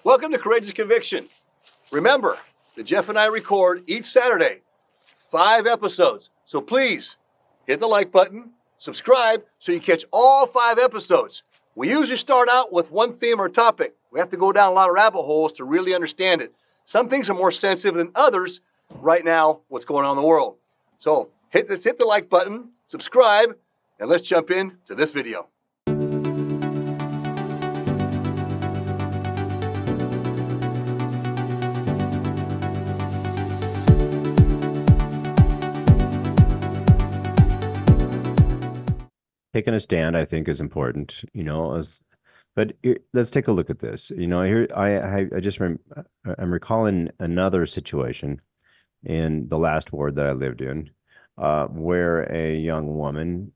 Welcome to Courageous Conviction. Remember that Jeff and I record each Saturday 5 episodes. So please hit the like button, subscribe so you catch all 5 episodes. We usually start out with one theme or topic. We have to go down a lot of rabbit holes to really understand it. Some things are more sensitive than others right now, what's going on in the world. So hit the like button, subscribe, and let's jump into this video. Taking a stand, I think, is important, but let's take a look at this. Here I'm recalling another situation in the last ward that I lived in, where a young woman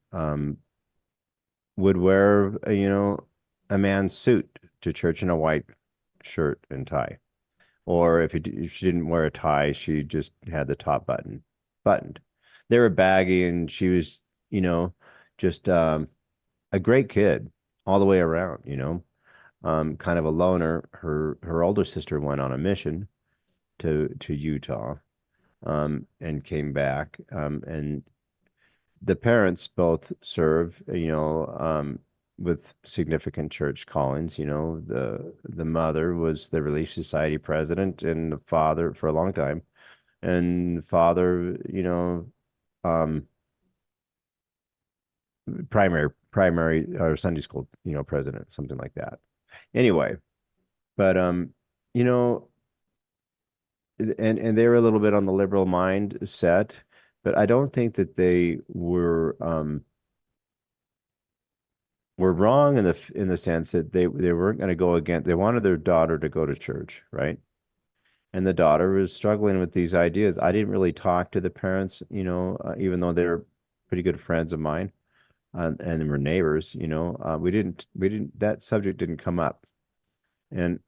would wear a man's suit to church in a white shirt and tie, or if she didn't wear a tie, she just had the top buttoned. They were baggy, and she was just a great kid all the way around, kind of a loner. Her older sister went on a mission to Utah, and came back. And the parents both serve, with significant church callings. The mother was the Relief Society president, and the father for a long time, and the father, primary or Sunday school, president, something like that. Anyway, but and they were a little bit on the liberal mindset, but I don't think that they were wrong in the sense that they weren't going to go against. They wanted their daughter to go to church, right? And the daughter was struggling with these ideas. I didn't really talk to the parents, even though they're pretty good friends of mine. And we're neighbors, we didn't, that subject didn't come up. And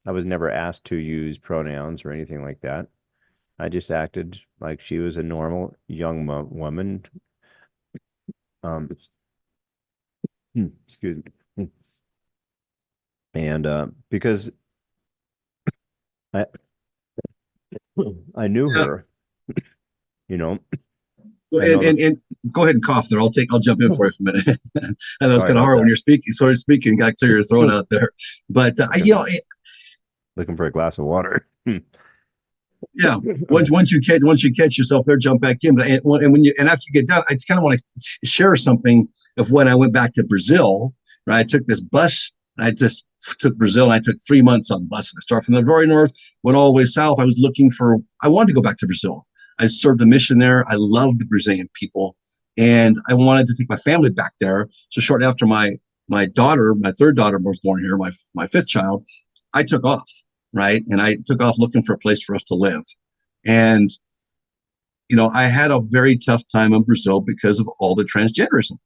I was never asked to use pronouns or anything like that. I just acted like she was a normal young woman. Excuse me. And because I knew her, And go ahead and cough there. I'll jump in for you for a minute. I know it's kind of hard when you're speaking, got to clear your throat out there. But looking for a glass of water. Yeah. Once you catch yourself there, jump back in. But and after you get done, I just kind of want to share something of when I went back to Brazil. Right, I took this bus. I just took Brazil, and I took 3 months on the bus. I started from the very north, went all the way south. I wanted to go back to Brazil. I served a mission there. I love the Brazilian people, and I wanted to take my family back there. So shortly after my third daughter was born here, my 5th child, I took off, right? And I took off looking for a place for us to live. And, I had a very tough time in Brazil because of all the transgenderism.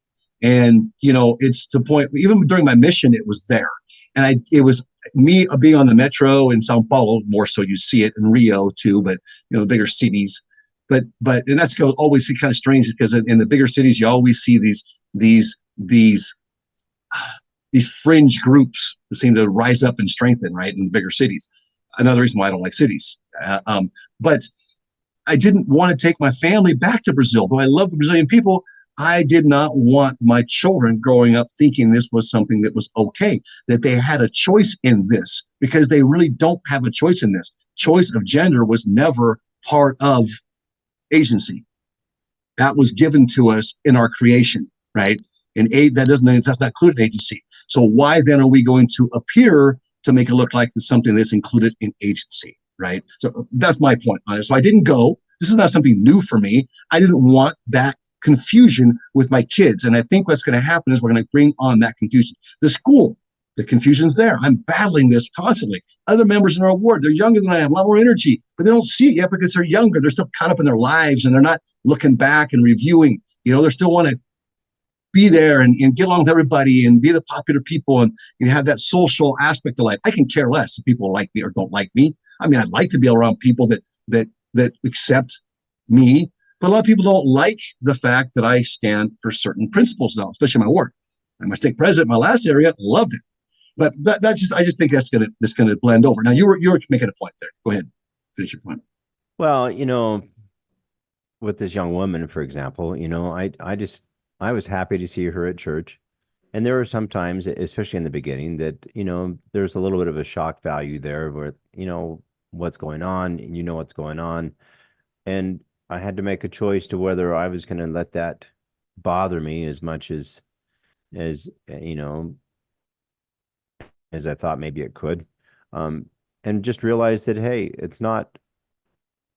And, it's to the point, even during my mission, it was there. And it was me being on the metro in Sao Paulo, more so you see it in Rio too, but, the bigger cities. But and that's always kind of strange because in the bigger cities you always see these fringe groups that seem to rise up and strengthen, right, in bigger cities. Another reason why I don't like cities. But I didn't want to take my family back to Brazil, though I love the Brazilian people. I did not want my children growing up thinking this was something that was okay, that they had a choice in this, because they really don't have a choice in this. Choice of gender was never part of agency. That was given to us in our creation, right? And that's not included agency. So why then are we going to appear to make it look like it's something that's included in agency, right? So that's my point on it. So I didn't go. This is not something new for me. I didn't want that confusion with my kids. And I think what's going to happen is we're going to bring on that confusion. The school, the confusion's there. I'm battling this constantly. Other members in our ward, they're younger than I am, a lot more energy, but they don't see it yet because they're younger. They're still caught up in their lives, and they're not looking back and reviewing. They still want to be there and get along with everybody and be the popular people and have that social aspect of life. I can care less if people like me or don't like me. I mean, I'd like to be around people that accept me, but a lot of people don't like the fact that I stand for certain principles now, especially my work. I'm a stake president in my last area, loved it. But I just think that's gonna blend over. Now you were making a point there. Go ahead, finish your point. Well, with this young woman, for example, I was happy to see her at church. And there were some times, especially in the beginning, that, there's a little bit of a shock value there where, what's going on, and what's going on. And I had to make a choice to whether I was going to let that bother me as much as, as I thought maybe it could. And just realize that, hey, it's not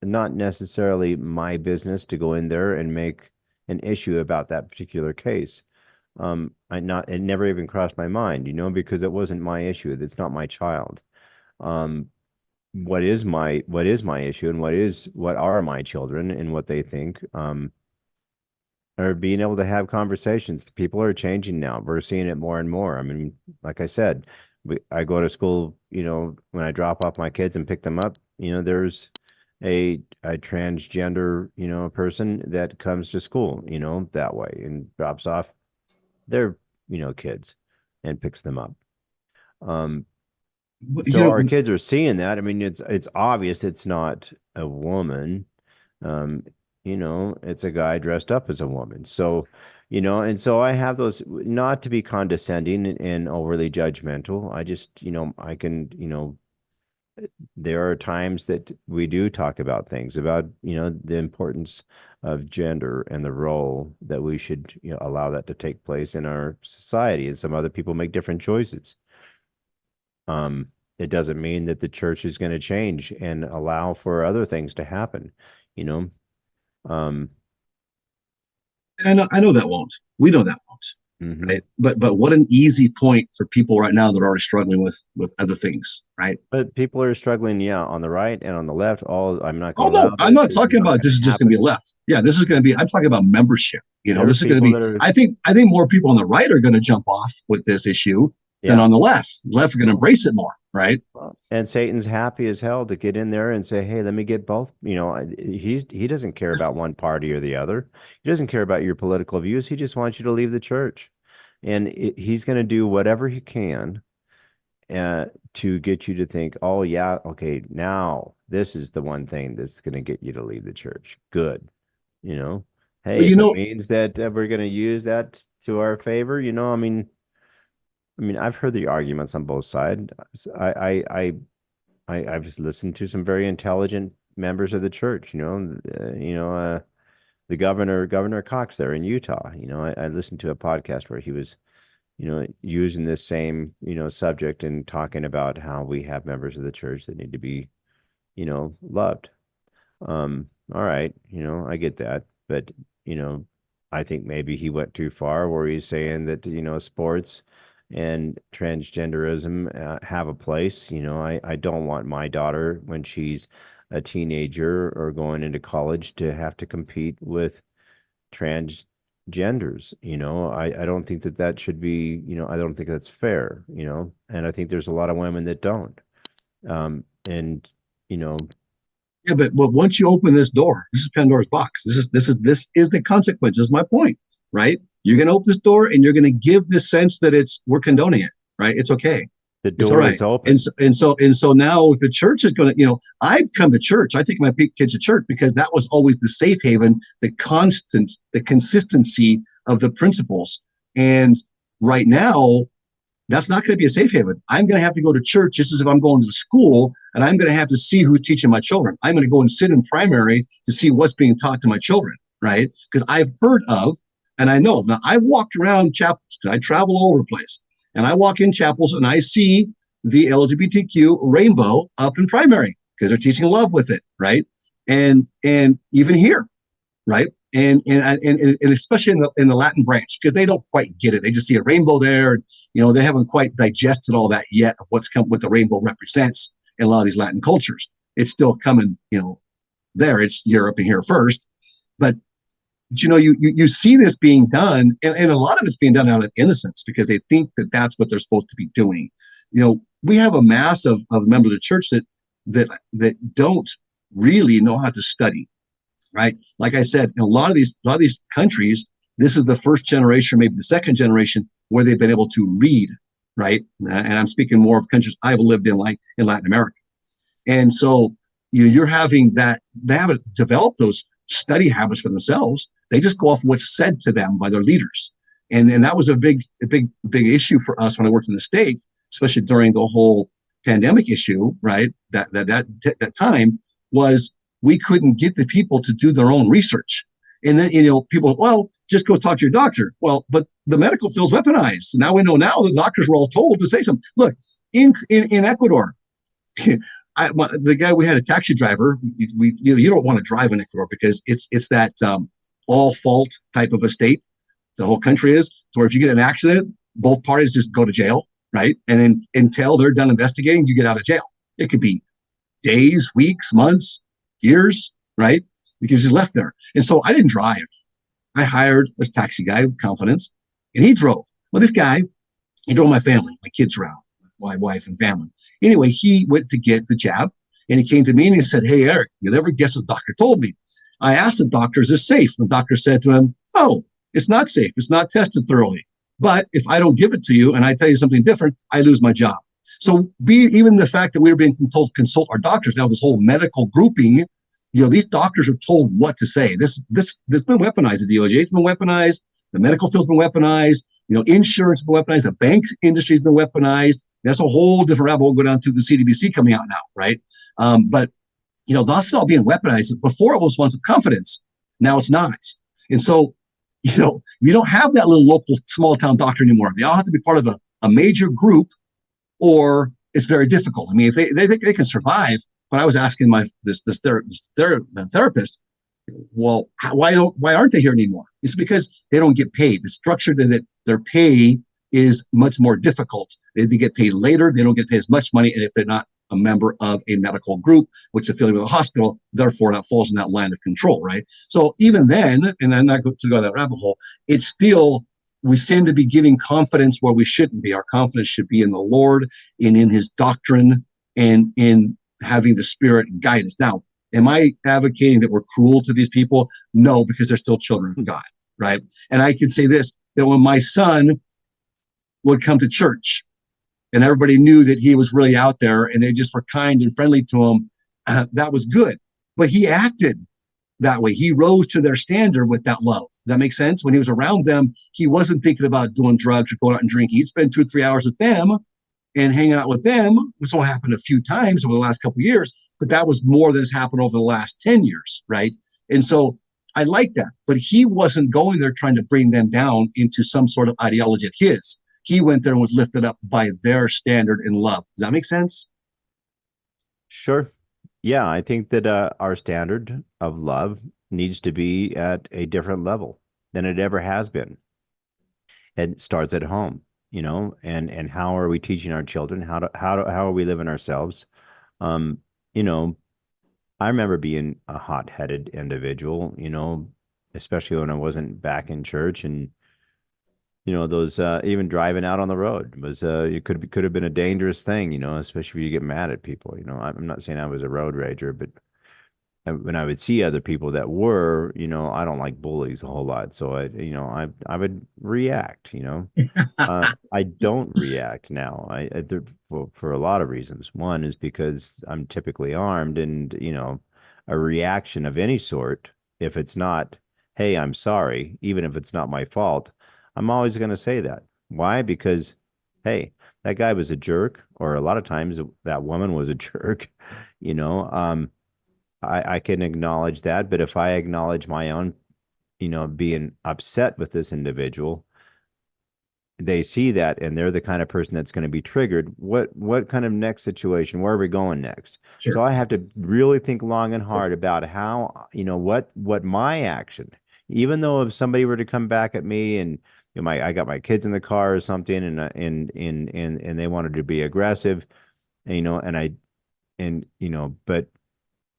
necessarily my business to go in there and make an issue about that particular case. It never even crossed my mind, because it wasn't my issue. It's not my child. What is my issue, and what are my children and what they think, are being able to have conversations. People are changing now. We're seeing it more and more. I mean, like I said, I go to school, when I drop off my kids and pick them up, there's a transgender, person that comes to school, that way, and drops off their, kids and picks them up. So our kids are seeing that. I mean, it's obvious it's not a woman. It's a guy dressed up as a woman. So, and so I have those, not to be condescending and overly judgmental. I just, I can, there are times that we do talk about things about, the importance of gender and the role that we should, allow that to take place in our society. And some other people make different choices. It doesn't mean that the church is going to change and allow for other things to happen, I know that won't. We know that won't. Mm-hmm. Right. But what an easy point for people right now that are already struggling with other things, right? But people are struggling, on the right and on the left. I'm not Oh going no, I'm not talking about this is just going to be left. Yeah, this is going to be. I'm talking about membership. This is going to be. I think more people on the right are going to jump off with this issue than on the left. The left are going to embrace it more, right? And Satan's happy as hell to get in there and say, "Hey, let me get both." He doesn't care about one party or the other. He doesn't care about your political views. He just wants you to leave the church, and he's going to do whatever he can to get you to think, "Oh yeah, okay, now this is the one thing that's going to get you to leave the church." Good, Hey, if it means that we're going to use that to our favor, I mean, I've heard the arguments on both sides. I've listened to some very intelligent members of the church. The Governor Cox there in Utah. I listened to a podcast where he was, using this same, subject and talking about how we have members of the church that need to be, loved. All right, I get that, but I think maybe he went too far where he's saying that sports and transgenderism have a place. I don't want my daughter, when she's a teenager or going into college, to have to compete with transgenders. I don't think that should be, I don't think that's fair, and I think there's a lot of women that don't. And Yeah, but once you open this door, this is Pandora's box. This is the consequence. This is my point, right? You're going to open this door, and you're going to give this sense that we're condoning it, right? It's okay. The door is open. And so now if the church is going to, I've come to church. I take my kids to church because that was always the safe haven, the consistency of the principles. And right now, that's not going to be a safe haven. I'm going to have to go to church just as if I'm going to school, and I'm going to have to see who's teaching my children. I'm going to go and sit in primary to see what's being taught to my children, right? Because I've heard of, and I know. Now, I've walked around chapels because I travel all over the place. And I walk in chapels and I see the LGBTQ rainbow up in primary because they're teaching love with it, right? And even here, right? And especially in the Latin branch, because they don't quite get it. They just see a rainbow there. They haven't quite digested all that yet of what the rainbow represents in a lot of these Latin cultures. It's still coming, there. It's Europe and here first. But you see this being done, and a lot of it's being done out of innocence because they think that that's what they're supposed to be doing. We have a mass of members of the church that don't really know how to study, right? Like I said, in a lot of these countries, this is the first generation, maybe the second generation, where they've been able to read right? And I'm speaking more of countries I've lived in, like in Latin America. And so you're having that, they haven't developed those study habits for themselves. They just go off what's said to them by their leaders. And that was a big issue for us when I worked in the state, especially during the whole pandemic issue, right? That time was we couldn't get the people to do their own research. And then, people, well, just go talk to your doctor. Well, but the medical field's weaponized. Now we know now the doctors were all told to say something. Look, in Ecuador, the guy, we had a taxi driver. You don't want to drive in Ecuador because it's that all fault type of a state. The whole country is, where if you get an accident, both parties just go to jail, right? And then until they're done investigating, you get out of jail. It could be days, weeks, months, years, right? Because he's left there. And so I didn't drive. I hired a taxi guy with confidence, and he drove. Well, this guy, he drove my family, my kids around, my wife and family. Anyway, he went to get the jab, and he came to me and he said, "Hey, Eric, you'll never guess what the doctor told me." I asked the doctor, "Is this safe?" The doctor said to him, "Oh, it's not safe. It's not tested thoroughly. But if I don't give it to you and I tell you something different, I lose my job." So even the fact that we were being told to consult our doctors, now this whole medical grouping, these doctors are told what to say. This has been weaponized. The DOJ's been weaponized. The medical field's been weaponized. Insurance has been weaponized. The bank industry's been weaponized. That's a whole different rabbit hole. Go down to the CDBC coming out now, right? But that's all being weaponized. Before it was once of confidence. Now it's not. And so, we don't have that little local small town doctor anymore. They all have to be part of a major group, or it's very difficult. I mean, if they think they can survive. But I was asking this therapist, well, why aren't they here anymore? It's because they don't get paid. The structure that their pay is much more difficult. They get paid later. They don't get paid as much money. And if they're not a member of a medical group, which is affiliated with a hospital, therefore that falls in that line of control, right? So even then, and I'm not going to go down that rabbit hole, it's still, we seem to be giving confidence where we shouldn't be. Our confidence should be in the Lord and in his doctrine and in having the Spirit guide us. Now, am I advocating that we're cruel to these people? No, because they're still children of God, right? And I can say this, that when my son would come to church and everybody knew that he was really out there and they just were kind and friendly to him, that was good. But he acted that way. He rose to their standard with that love. Does that make sense? When he was around them, he wasn't thinking about doing drugs or going out and drinking. He'd spend 2 or 3 hours with them and hanging out with them, which only happened a few times over the last couple of years, but that was more than has happened over the last 10 years, right? And so I like that, but he wasn't going there trying to bring them down into some sort of ideology of his. He went there and was lifted up by their standard in love. Does that make sense? Sure. Yeah, I think that our standard of love needs to be at a different level than it ever has been. It starts at home. And how are we teaching our children? How are we living ourselves? You know, I remember being a hot-headed individual, especially when I wasn't back in church, and those even driving out on the road was it could have been a dangerous thing, especially if you get mad at people. I'm not saying I was a road rager, but when I would see other people that were, I don't like bullies a whole lot, so I would react. I don't react now. For a lot of reasons. One is because I'm typically armed, and a reaction of any sort, if it's not, "Hey, I'm sorry," even if it's not my fault, I'm always going to say that. Why? Because, hey, that guy was a jerk, or a lot of times that woman was a jerk. You know, I can acknowledge that, but if I acknowledge my own, being upset with this individual, they see that and they're the kind of person that's going to be triggered. What kind of next situation? Where are we going next? Sure. So I have to really think long and hard about how, what my action, even though if somebody were to come back at me and I got my kids in the car or something and they wanted to be aggressive, but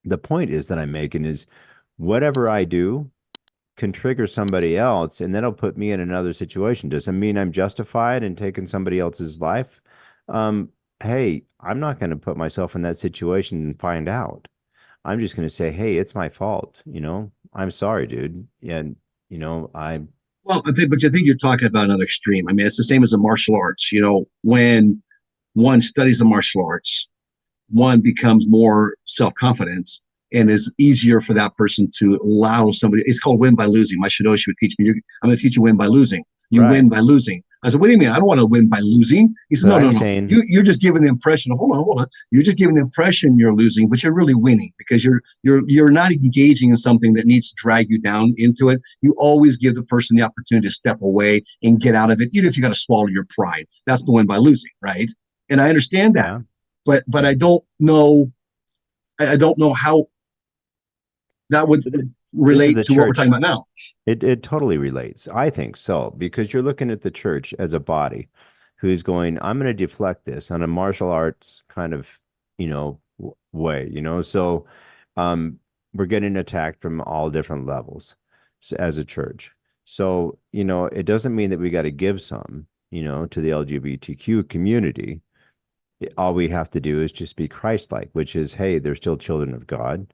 the point is that I'm making is whatever I do can trigger somebody else, and that'll put me in another situation. Doesn't mean I'm justified in taking somebody else's life. Hey, I'm not going to put myself in that situation and find out. I'm just going to say, hey, it's my fault. I'm sorry, dude. And, Well, but I think you're talking about another extreme. I mean, it's the same as the martial arts. When one studies the martial arts, one becomes more self-confident and is easier for that person to allow somebody. It's called win by losing. My Shidoshi would teach me, I'm going to teach you win by losing. You Right. win by losing. I said, what do you mean? I don't want to win by losing. He said, But no, I'm no, no. saying, You're just giving the impression. Hold on. You're just giving the impression you're losing, but you're really winning because you're not engaging in something that needs to drag you down into it. You always give the person the opportunity to step away and get out of it, even if you got to swallow your pride. That's the win by losing, right? And I understand that, yeah, but I don't know. I don't know how that would this is relate the to what we're talking church. about now. It totally relates. I think so, because you're looking at the church as a body who's going, I'm going to deflect this on a martial arts kind of, way, So we're getting attacked from all different levels as a church. So, it doesn't mean that we got to give some, to the LGBTQ community. All we have to do is just be Christ-like, which is, hey, they're still children of God,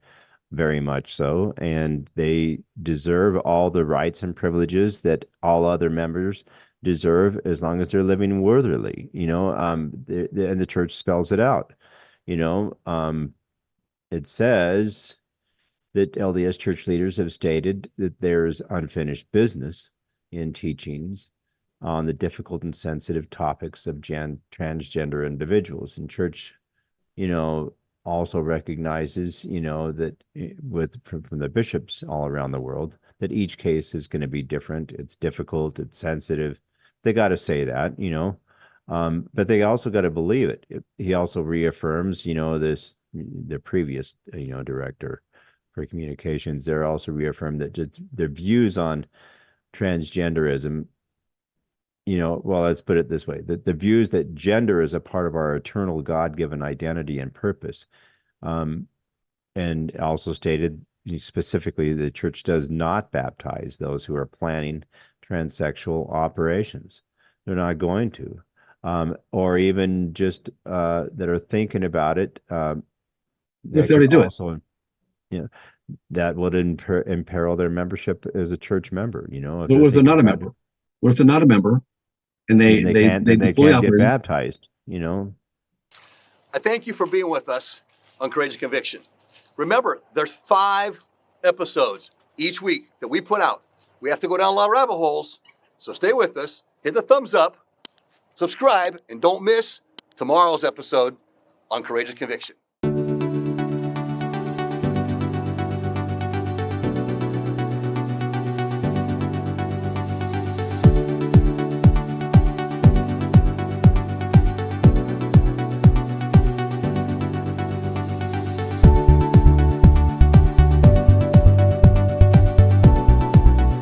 very much so, and they deserve all the rights and privileges that all other members deserve as long as they're living worthily. And the church spells it out. It says that LDS church leaders have stated that there's unfinished business in teachings on the difficult and sensitive topics of transgender individuals. And church, you know, also recognizes, that from the bishops all around the world, that each case is going to be different. It's difficult, it's sensitive. They got to say that, but they also got to believe it. He also reaffirms, the previous, director for communications. They're also reaffirmed that just their views on transgenderism, well, let's put it this way, that the views that gender is a part of our eternal God-given identity and purpose. And also stated specifically the church does not baptize those who are planning transsexual operations. They're not going to. Or even just that are thinking about it, If that they could already do it, also, that would imperil their membership as a church member, if but they're what if they're thinking not a about member? it. What if they're not a member and Then they can't, they fully get operate? baptized. I thank you for being with us on Courageous Conviction. Remember, there's 5 episodes each week that we put out. We have to go down a lot of rabbit holes, so stay with us. Hit the thumbs up, subscribe, and don't miss tomorrow's episode on Courageous Conviction.